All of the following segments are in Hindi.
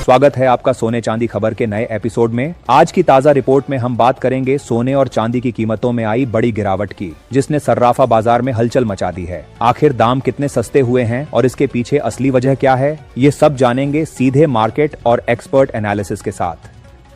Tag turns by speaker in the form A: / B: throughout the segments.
A: स्वागत है आपका सोने चांदी खबर के नए एपिसोड में। आज की ताजा रिपोर्ट में हम बात करेंगे सोने और चांदी की कीमतों में आई बड़ी गिरावट की, जिसने सर्राफा बाजार में हलचल मचा दी है। आखिर दाम कितने सस्ते हुए हैं और इसके पीछे असली वजह क्या है, ये सब जानेंगे सीधे मार्केट और एक्सपर्ट एनालिसिस के साथ।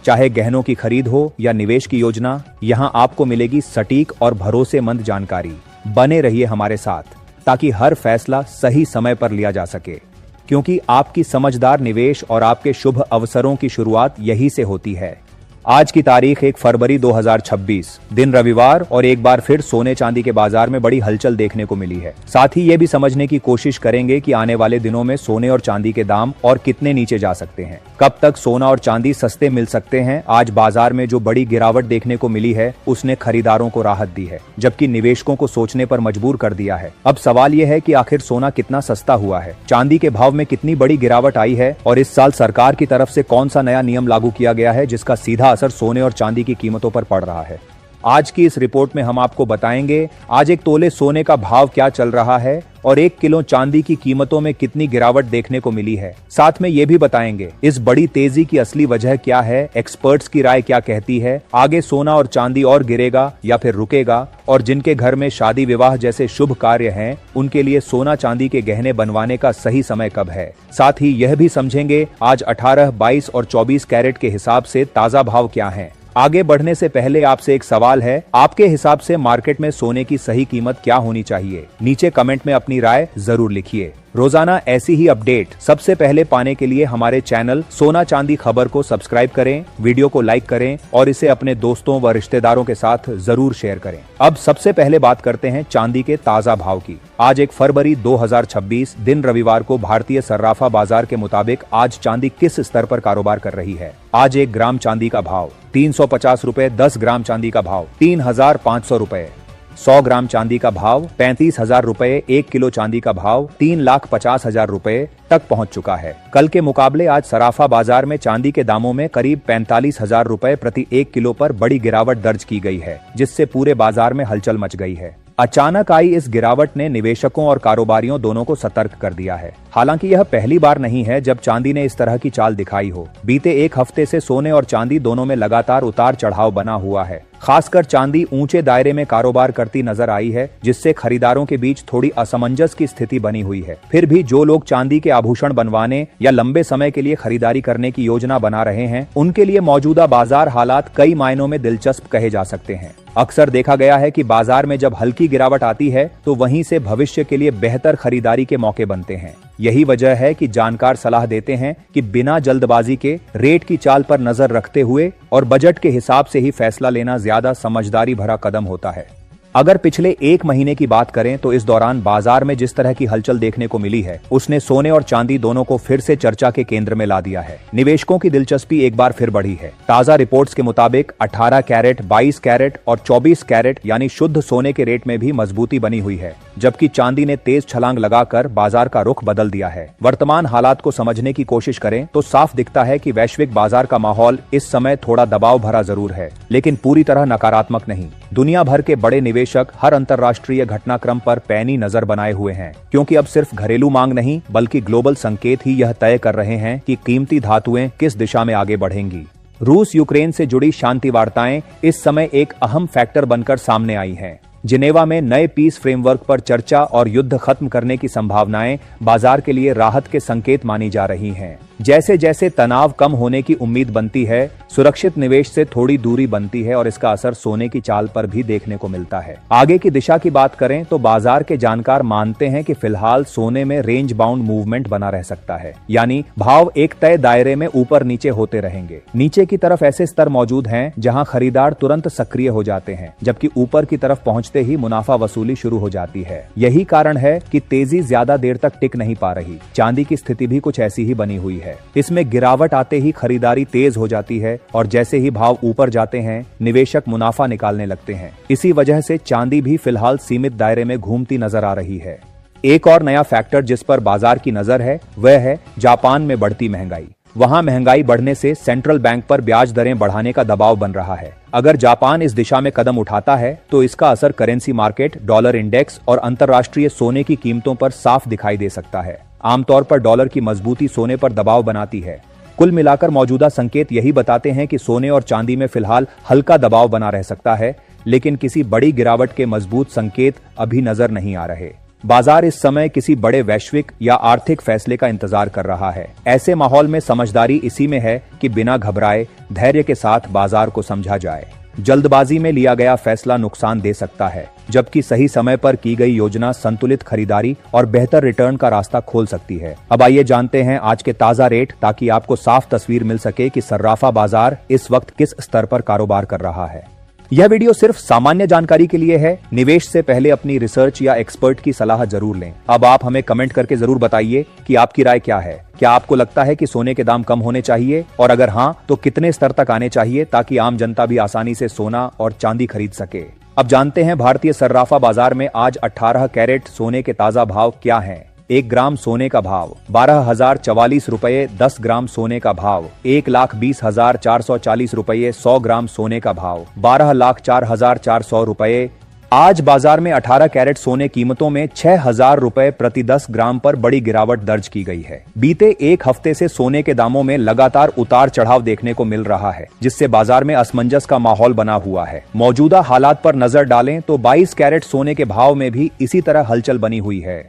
A: चाहे गहनों की खरीद हो या निवेश की योजना, यहाँ आपको मिलेगी सटीक और भरोसेमंद जानकारी। बने रहिए हमारे साथ ताकि हर फैसला सही समय पर लिया जा सके, क्योंकि आपकी समझदार निवेश और आपके शुभ अवसरों की शुरुआत यही से होती है। आज की तारीख 1 फरवरी 2026, दिन रविवार, और एक बार फिर सोने चांदी के बाजार में बड़ी हलचल देखने को मिली है। साथ ही ये भी समझने की कोशिश करेंगे कि आने वाले दिनों में सोने और चांदी के दाम और कितने नीचे जा सकते हैं, कब तक सोना और चांदी सस्ते मिल सकते हैं। आज बाजार में जो बड़ी गिरावट देखने को मिली है उसने खरीदारों को राहत दी है, जबकि निवेशकों को सोचने पर मजबूर कर दिया है। अब सवाल यह है कि आखिर सोना कितना सस्ता हुआ है, चांदी के भाव में कितनी बड़ी गिरावट आई है, और इस साल सरकार की तरफ से कौन सा नया नियम लागू किया गया है जिसका सीधा असर सोने और चांदी की कीमतों पर पड़ रहा है। आज की इस रिपोर्ट में हम आपको बताएंगे आज एक तोले सोने का भाव क्या चल रहा है और 1 किलो चांदी की कीमतों में कितनी गिरावट देखने को मिली है। साथ में ये भी बताएंगे इस बड़ी तेजी की असली वजह क्या है, एक्सपर्ट्स की राय क्या कहती है, आगे सोना और चांदी और गिरेगा या फिर रुकेगा, और जिनके घर में शादी विवाह जैसे शुभ कार्य हैं उनके लिए सोना चांदी के गहने बनवाने का सही समय कब है। साथ ही यह भी समझेंगे आज 18, 22 और 24 कैरेट के हिसाब से ताजा भाव क्या है। आगे बढ़ने से पहले आपसे एक सवाल है, आपके हिसाब से मार्केट में सोने की सही कीमत क्या होनी चाहिए? नीचे कमेंट में अपनी राय जरूर लिखिए। रोजाना ऐसी ही अपडेट सबसे पहले पाने के लिए हमारे चैनल सोना चांदी खबर को सब्सक्राइब करें, वीडियो को लाइक करें और इसे अपने दोस्तों व रिश्तेदारों के साथ जरूर शेयर करें। अब सबसे पहले बात करते हैं चांदी के ताजा भाव की। आज 1 फरवरी 2026, दिन रविवार को भारतीय सर्राफा बाजार के मुताबिक आज चांदी किस स्तर पर कारोबार कर रही है। आज 1 ग्राम चांदी का भाव 350 रुपए, 10 ग्राम चांदी का भाव 3500 रुपए, 100 ग्राम चांदी का भाव 35,000 रुपए, 1 किलो चांदी का भाव 3,50,000 रुपए तक पहुंच चुका है। कल के मुकाबले आज सराफा बाजार में चांदी के दामों में करीब 45,000 रुपए प्रति 1 किलो पर बड़ी गिरावट दर्ज की गई है, जिससे पूरे बाजार में हलचल मच गई है। अचानक आई इस गिरावट ने निवेशकों और कारोबारियों दोनों को सतर्क कर दिया है। हालांकि यह पहली बार नहीं है जब चांदी ने इस तरह की चाल दिखाई हो। बीते एक हफ्ते से सोने और चांदी दोनों में लगातार उतार चढ़ाव बना हुआ है। खासकर चांदी ऊंचे दायरे में कारोबार करती नजर आई है, जिससे खरीदारों के बीच थोड़ी असमंजस की स्थिति बनी हुई है। फिर भी जो लोग चांदी के आभूषण बनवाने या लंबे समय के लिए खरीदारी करने की योजना बना रहे हैं, उनके लिए मौजूदा बाजार हालात कई मायनों में दिलचस्प कहे जा सकते हैं। अक्सर देखा गया है कि बाजार में जब हल्की गिरावट आती है तो वहीं से भविष्य के लिए बेहतर खरीदारी के मौके बनते हैं। यही वजह है कि जानकार सलाह देते हैं कि बिना जल्दबाजी के रेट की चाल पर नजर रखते हुए और बजट के हिसाब से ही फैसला लेना ज्यादा समझदारी भरा कदम होता है। अगर पिछले 1 महीने की बात करें तो इस दौरान बाजार में जिस तरह की हलचल देखने को मिली है उसने सोने और चांदी दोनों को फिर से चर्चा के केंद्र में ला दिया है। निवेशकों की दिलचस्पी एक बार फिर बढ़ी है। ताजा रिपोर्ट्स के मुताबिक 18 कैरेट, 22 कैरेट और 24 कैरेट यानी शुद्ध सोने के रेट में भी मजबूती बनी हुई है, जबकि चांदी ने तेज छलांग लगाकर बाजार का रुख बदल दिया है। वर्तमान हालात को समझने की कोशिश करें तो साफ दिखता है कि वैश्विक बाजार का माहौल इस समय थोड़ा दबाव भरा जरूर है, लेकिन पूरी तरह नकारात्मक नहीं। दुनिया भर के बड़े निवेशक हर अंतर्राष्ट्रीय घटनाक्रम पर पैनी नजर बनाए हुए हैं, क्योंकि अब सिर्फ घरेलू मांग नहीं बल्कि ग्लोबल संकेत ही यह तय कर रहे हैं कि कीमती धातुएं किस दिशा में आगे बढ़ेंगी। रूस यूक्रेन से जुड़ी शांति वार्ताएं इस समय एक अहम फैक्टर बनकर सामने आई हैं। जिनेवा में नए पीस फ्रेमवर्क पर चर्चा और युद्ध खत्म करने की संभावनाएं बाजार के लिए राहत के संकेत मानी जा रही हैं। जैसे जैसे तनाव कम होने की उम्मीद बनती है, सुरक्षित निवेश से थोड़ी दूरी बनती है और इसका असर सोने की चाल पर भी देखने को मिलता है। आगे की दिशा की बात करें तो बाजार के जानकार मानते हैं कि फिलहाल सोने में रेंज बाउंड मूवमेंट बना रह सकता है, यानी भाव एक तय दायरे में ऊपर नीचे होते रहेंगे। नीचे की तरफ ऐसे स्तर मौजूद हैं जहां खरीदार तुरंत सक्रिय हो जाते हैं, जबकि ऊपर की तरफ पहुंचते ही मुनाफा वसूली शुरू हो जाती है। यही कारण है कि तेजी ज्यादा देर तक टिक नहीं पा रही। चांदी की स्थिति भी कुछ ऐसी ही बनी हुई है। इसमें गिरावट आते ही खरीदारी तेज हो जाती है और जैसे ही भाव ऊपर जाते हैं निवेशक मुनाफा निकालने लगते हैं। इसी वजह से चांदी भी फिलहाल सीमित दायरे में घूमती नजर आ रही है। एक और नया फैक्टर जिस पर बाजार की नजर है वह है जापान में बढ़ती महंगाई। वहां महंगाई बढ़ने से सेंट्रल बैंक पर ब्याज दरें बढ़ाने का दबाव बन रहा है। अगर जापान इस दिशा में कदम उठाता है तो इसका असर करेंसी मार्केट, डॉलर इंडेक्स और अंतर्राष्ट्रीय सोने की कीमतों पर साफ दिखाई दे सकता है। आमतौर पर डॉलर की मजबूती सोने पर दबाव बनाती है कुल मिलाकर मौजूदा संकेत यही बताते हैं कि सोने और चांदी में फिलहाल हल्का दबाव बना रह सकता है, लेकिन किसी बड़ी गिरावट के मजबूत संकेत अभी नजर नहीं आ रहे। बाजार इस समय किसी बड़े वैश्विक या आर्थिक फैसले का इंतजार कर रहा है। ऐसे माहौल में समझदारी इसी में है कि बिना घबराए धैर्य के साथ बाजार को समझा जाए। जल्दबाजी में लिया गया फैसला नुकसान दे सकता है, जबकि सही समय पर की गई योजना संतुलित खरीदारी और बेहतर रिटर्न का रास्ता खोल सकती है। अब आइए जानते हैं आज के ताजा रेट, ताकि आपको साफ तस्वीर मिल सके कि सर्राफा बाजार इस वक्त किस स्तर पर कारोबार कर रहा है। यह वीडियो सिर्फ सामान्य जानकारी के लिए है। निवेश से पहले अपनी रिसर्च या एक्सपर्ट की सलाह जरूर लें। अब आप हमें कमेंट करके जरूर बताइए कि आपकी राय क्या है। क्या आपको लगता है कि सोने के दाम कम होने चाहिए, और अगर हाँ तो कितने स्तर तक आने चाहिए, ताकि आम जनता भी आसानी से सोना और चांदी खरीद सके। अब जानते हैं भारतीय सर्राफा बाजार में आज 18 कैरेट सोने के ताजा भाव क्या हैं। 1 ग्राम सोने का भाव 12,044 रुपये। 10 ग्राम सोने का भाव 1,20,440 रुपये। 100 ग्राम सोने का भाव 12,04,400 रुपये। आज बाजार में 18 कैरेट सोने कीमतों में 6,000 रुपए प्रति 10 ग्राम पर बड़ी गिरावट दर्ज की गई है। बीते एक हफ्ते से सोने के दामों में लगातार उतार चढ़ाव देखने को मिल रहा है, जिससे बाजार में असमंजस का माहौल बना हुआ है। मौजूदा हालात पर नजर डालें तो 22 कैरेट सोने के भाव में भी इसी तरह हलचल बनी हुई है।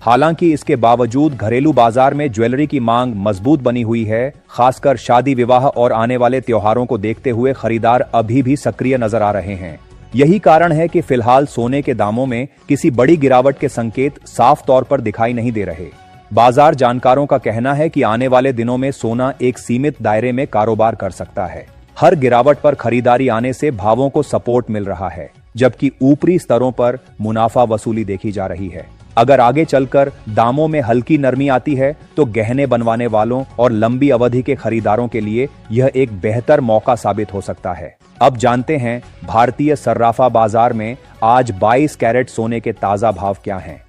A: हालांकि इसके बावजूद घरेलू बाजार में ज्वेलरी की मांग मजबूत बनी हुई है। खासकर शादी विवाह और आने वाले त्योहारों को देखते हुए खरीदार अभी भी सक्रिय नजर आ रहे हैं। यही कारण है कि फिलहाल सोने के दामों में किसी बड़ी गिरावट के संकेत साफ तौर पर दिखाई नहीं दे रहे। बाजार जानकारों का कहना है कि आने वाले दिनों में सोना एक सीमित दायरे में कारोबार कर सकता है। हर गिरावट पर खरीदारी आने से भावों को सपोर्ट मिल रहा है, जबकि ऊपरी स्तरों पर मुनाफा वसूली देखी जा रही है। अगर आगे चलकर दामों में हल्की नरमी आती है तो गहने बनवाने वालों और लंबी अवधि के खरीदारों के लिए यह एक बेहतर मौका साबित हो सकता है। अब जानते हैं भारतीय सर्राफा बाजार में आज 22 कैरेट सोने के ताजा भाव क्या हैं।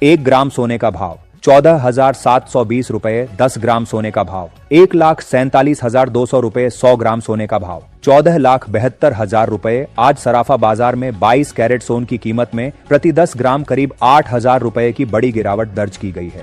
A: 1 ग्राम सोने का भाव 14,720 रुपये। 10 ग्राम सोने का भाव 1,47,200 रुपये। 100 ग्राम सोने का भाव 14,72,000 रुपये। आज सराफा बाजार में 22 कैरेट सोन की कीमत में प्रति 10 ग्राम करीब 8,000 रुपये की बड़ी गिरावट दर्ज की गई है।